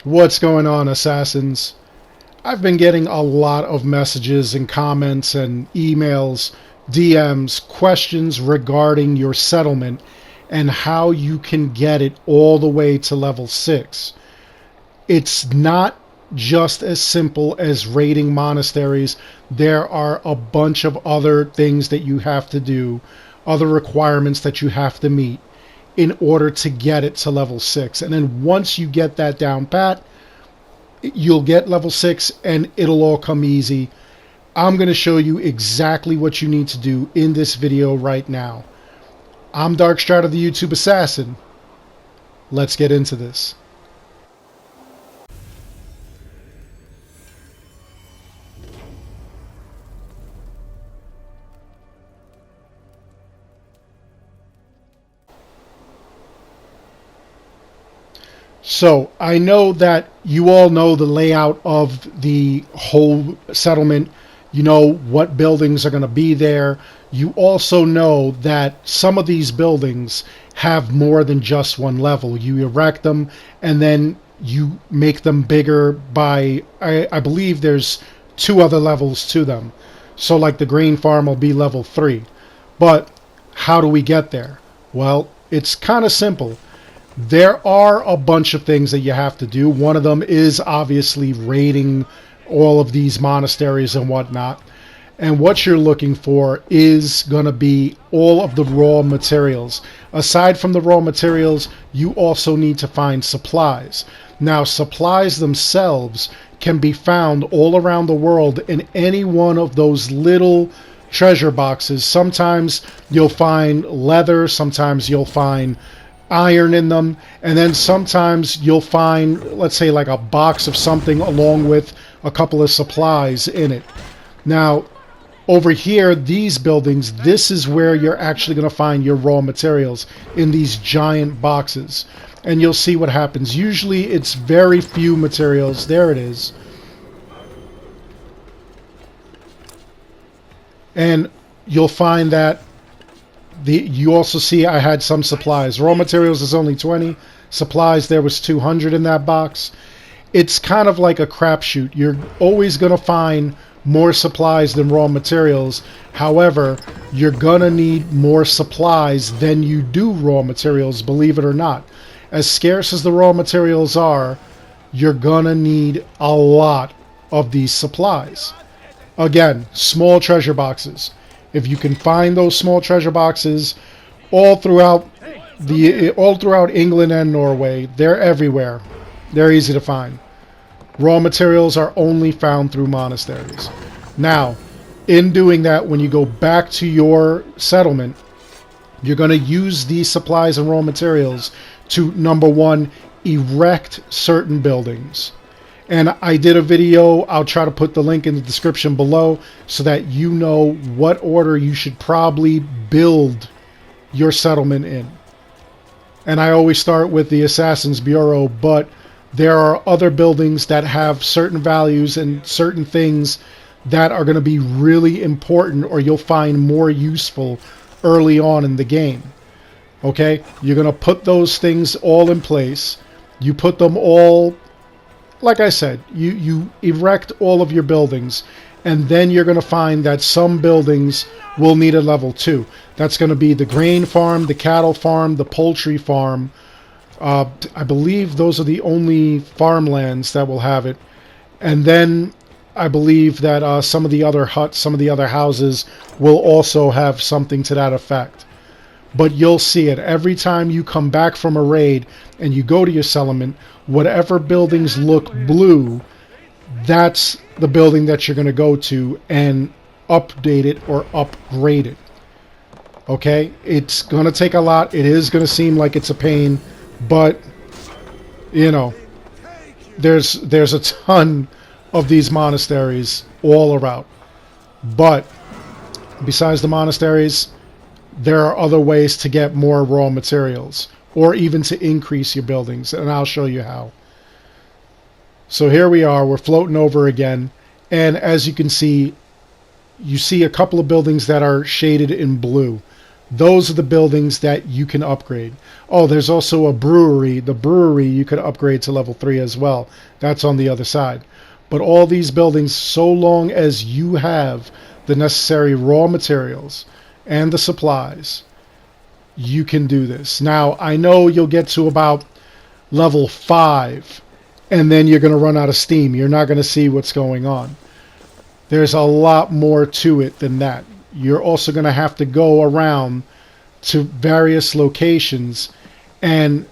What's going on, assassins? I've been getting a lot of messages and comments and emails, DMs, questions regarding your settlement and how you can get it all the way to level 6. It's not just as simple as raiding monasteries. There are a bunch of other things that you have to do, other requirements that you have to meet in order to get it to level 6. And then once you get that down pat, you'll get level 6 and it'll all come easy. I'm going to show you exactly what you need to do in this video right now. I'm Darkstrat, the YouTube Assassin. Let's get into this. So I know that you all know the layout of the whole settlement. You know what buildings are going to be there. You also know that some of these buildings have more than just one level. You erect them and then you make them bigger by, I believe there's 2 other levels to them. So like the grain farm will be level 3. But how do we get there? Well, it's kind of simple. There are a bunch of things that you have to do. One of them is obviously raiding all of these monasteries and whatnot. And what you're looking for is going to be all of the raw materials. Aside from the raw materials, you also need to find supplies. Now, supplies themselves can be found all around the world in any one of those little treasure boxes. Sometimes you'll find leather, sometimes you'll find iron in them, and then sometimes you'll find, let's say, like a box of something along with a couple of supplies in it. Now, over here, these buildings, this is where you're actually going to find your raw materials, in these giant boxes. And you'll see what happens. Usually it's very few materials. There it is. And you'll find that you also see I had some supplies. Raw materials is only 20. Supplies, there was 200 in that box. It's kind of like a crapshoot. You're always going to find more supplies than raw materials. However, you're going to need more supplies than you do raw materials, believe it or not. As scarce as the raw materials are, you're going to need a lot of these supplies. Again, small treasure boxes. If you can find those small treasure boxes all throughout England and Norway, they're everywhere. They're easy to find. Raw materials are only found through monasteries. Now, in doing that, when you go back to your settlement, you're going to use these supplies and raw materials to, number one, erect certain buildings. And I did a video, I'll try to put the link in the description below so that you know what order you should probably build your settlement in. And I always start with the Assassin's Bureau, but there are other buildings that have certain values and certain things that are going to be really important, or you'll find more useful early on in the game. Okay? You're going to put those things all in place. You put them all, like I said, you erect all of your buildings, and then you're going to find that some buildings will need a level 2. That's going to be the grain farm, the cattle farm, the poultry farm. I believe those are the only farmlands that will have it. And then I believe that some of the other huts, some of the other houses will also have something to that effect. But you'll see it every time you come back from a raid and you go to your settlement. Whatever buildings look blue, that's the building that you're going to go to and update it or upgrade it. Okay? It's going to take a lot. It is going to seem like it's a pain, but you know, there's a ton of these monasteries all around. But besides the monasteries, there are other ways to get more raw materials, or even to increase your buildings, and I'll show you how. So here we are, we're floating over again, and as you see a couple of buildings that are shaded in blue. Those are the buildings that you can upgrade. Oh, there's also a brewery. The brewery you could upgrade to level 3 as well. That's on the other side. But all these buildings, so long as you have the necessary raw materials and the supplies, you can do this. Now, I know you'll get to about level 5, and then you're going to run out of steam. You're not going to see what's going on. There's a lot more to it than that. You're also going to have to go around to various locations and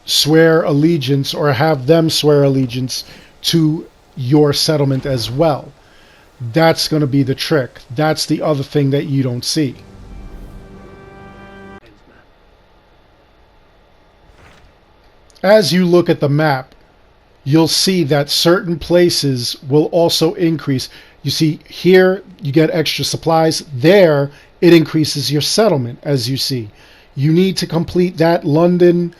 swear allegiance, or have them swear allegiance to your settlement as well. That's going to be the trick. That's the other thing that you don't see. As you look at the map, you'll see that certain places will also increase. You see here, you get extra supplies. There, it increases your settlement, as you see. You need to complete that. London,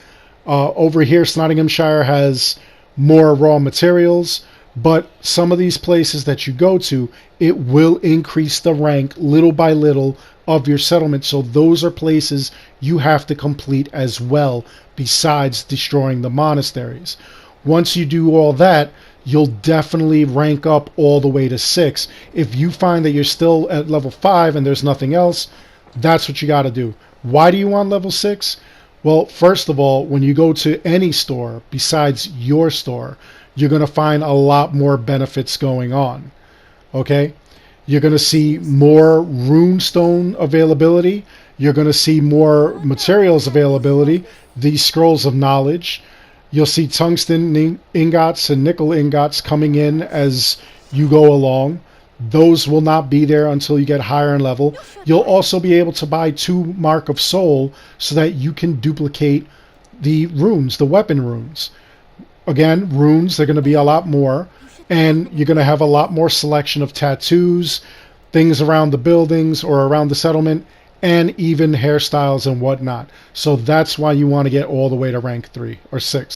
over here, Nottinghamshire has more raw materials. But some of these places that you go to, it will increase the rank little by little of your settlement. So those are places you have to complete as well, besides destroying the monasteries. Once you do all that, you'll definitely rank up all the way to 6. If you find that you're still at level 5 and there's nothing else, that's what you got to do. Why do you want level 6? Well, first of all, when you go to any store besides your store, you're going to find a lot more benefits going on. Okay? You're going to see more runestone availability. You're going to see more materials availability. These scrolls of knowledge. You'll see tungsten ingots and nickel ingots coming in as you go along. Those will not be there until you get higher in level. You'll also be able to buy 2 Mark of Soul so that you can duplicate the runes, the weapon runes. Again, runes, they're going to be a lot more, and you're going to have a lot more selection of tattoos, things around the buildings or around the settlement, and even hairstyles and whatnot. So that's why you want to get all the way to rank 3 or 6.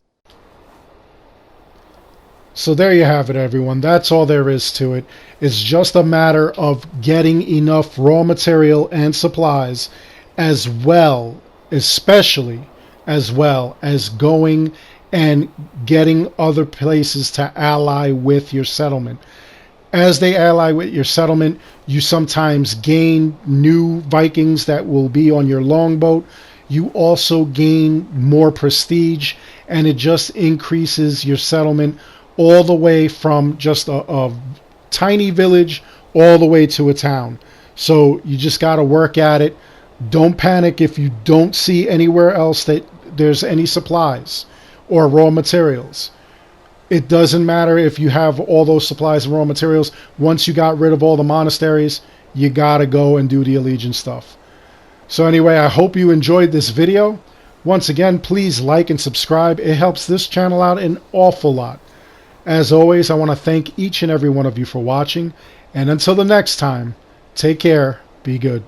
So there you have it, everyone. That's all there is to it. It's just a matter of getting enough raw material and supplies, as well, especially as well as going and getting other places to ally with your settlement. As they ally with your settlement, you sometimes gain new Vikings that will be on your longboat. You also gain more prestige, and it just increases your settlement all the way from just a tiny village all the way to a town. So you just got to work at it. Don't panic if you don't see anywhere else that there's any supplies or raw materials. It doesn't matter if you have all those supplies and raw materials. Once you got rid of all the monasteries, you got to go and do the allegiance stuff. So anyway, I hope you enjoyed this video. Once again, please like and subscribe. It helps this channel out an awful lot. As always, I want to thank each and every one of you for watching. And until the next time, take care, be good.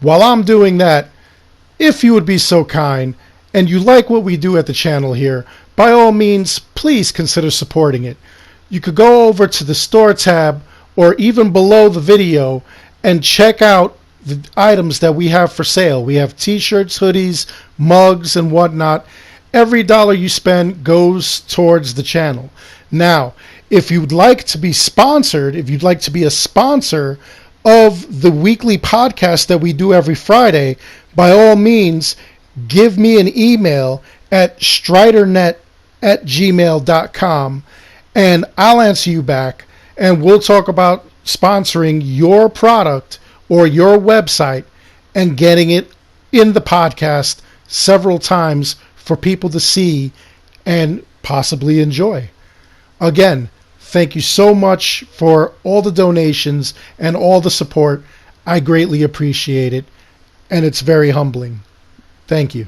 While I'm doing that, if you would be so kind and you like what we do at the channel here, by all means, please consider supporting it. You could go over to the store tab or even below the video and check out the items that we have for sale. We have t-shirts, hoodies, mugs, and whatnot. Every dollar you spend goes towards the channel. Now, if you'd like to be sponsored, if you'd like to be a sponsor of the weekly podcast that we do every Friday, by all means, give me an email at stridernet@gmail.com and I'll answer you back, and we'll talk about sponsoring your product or your website and getting it in the podcast several times for people to see and possibly enjoy. Again, Thank you so much for all the donations and all the support. I greatly appreciate it, and it's very humbling. Thank you.